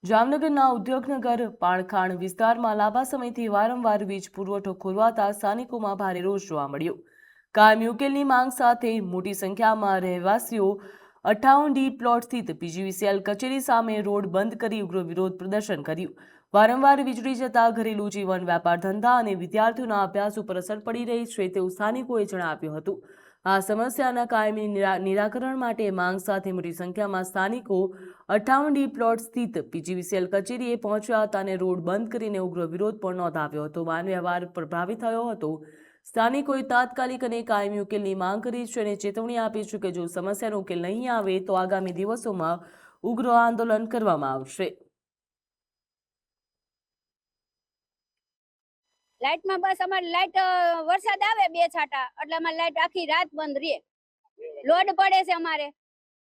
જામનગરના ઉદ્યોગનગર પાણખાણ વિસ્તારમાં લાંબા સમયથી વારંવાર વીજ પુરવઠો ખોરવાતા સ્થાનિકોમાં ભારે રોષ જોવા મળ્યો। કાયમી ઉકેલની માંગ સાથે મોટી સંખ્યામાં રહેવાસીઓ 58D પ્લોટ સ્થિત પીજીવીસીએલ કચેરી સામે રોડ બંધ કરી ઉગ્ર વિરોધ પ્રદર્શન કર્યું। વારંવાર વીજળી જતા ઘરેલું જીવન, વેપાર ધંધા અને વિદ્યાર્થીઓના અભ્યાસ ઉપર અસર પડી રહી છે તેવું સ્થાનિકોએ જણાવ્યું હતું। આ સમસ્યાના કાયમી નિરાકરણ માટે માંગ સાથે મોટી સંખ્યામાં સ્થાનિકો 58D પ્લોટ સ્થિત પીજીવીસીએલ કચેરીએ પહોંચ્યા હતા અને રોડ બંધ કરીને ઉગ્ર વિરોધ પણ નોંધાવ્યો હતો। વાહન વ્યવહાર પ્રભાવિત થયો હતો। સ્થાનિકોએ તાત્કાલિક અને કાયમી ઉકેલની માંગ કરી છે અને ચેતવણી આપી છે કે જો સમસ્યાનો ઉકેલ નહીં આવે તો આગામી દિવસોમાં ઉગ્ર આંદોલન કરવામાં આવશે। लाइट में बस अमर लाइट वरसाद आवे बे छाटा એટલે અમાર લાઈટ આખી રાત બંધ રહે। લોડ પડે છે અમારે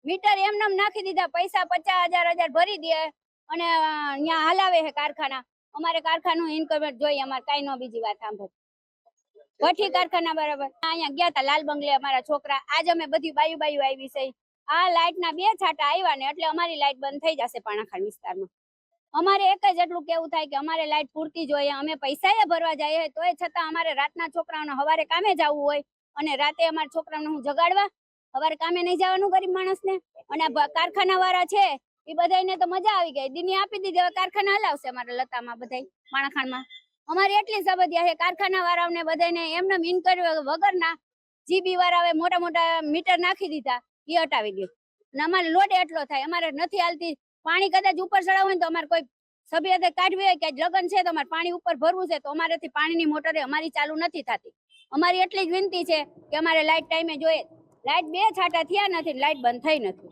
મીટર એમનેમ નાખી દીધા, પૈસા 50,000 ભરી દે અને અહીંયા હલાવે છે કારખાના। અમારે કારખાનું ઇન્કમ જોઈએ, અમાર કાઈ નો બીજી વાત સાંભળ ભઠ્ઠી કારખાના બરાબર। અહીંયા ગયા તા લાલ બંગલે અમારા છોકરા, આજ અમે બધી બાયુ આવી છે। આ લાઈટ ના બે છાટા આવ્યા ને એટલે અમારી લાઈટ બંધ થઈ જશે પાણાખાન વિસ્તારમાં। અમારે એક જ એટલું કેવું થાય કે અમારે લાઈટ પૂરતી જોઈએ, અમે પૈસા ભરવા જઈએ તોય છતાં અમારે રાતના છોકરાઓને સવારે કામે જવું હોય અને રાતે અમારા છોકરાઓને હું જગાડવા, સવારે કામે નહીં જવાનું ગરીબ માણસને। અને કારખાના વાળા છે એ બધાને તો મજા આવી ગઈ, દિની આપી દીધી, હવે કારખાના હલાવશે અમારે લતામાં બધાય માણાખાનમાં। અમારી એટલી સમસ્યા છે, કારખાના વાળાઓને બધાને એમને ઇન્કમ વગરના જીબી વાળાએ મોટા મોટા મીટર નાખી દીધા, એ હટાવી દે અને અમારે લોડ એટલો થાય, અમારે નથી હાલતી। પાણી કદાચ ઉપર ચડાવવું હોય તો અમારે કોઈ સભ્યતા કાઢવી હોય કે લગન છે તો અમારે પાણી ઉપર ભરવું છે તો અમારેથી પાણીની મોટર અમારી ચાલુ નથી થતી। અમારી એટલી જ વિનંતી છે કે અમારે લાઈટ ટાઈમે જોઈએ। લાઈટ બે છાટા થયા નથી, લાઈટ બંધ થઈ નથી।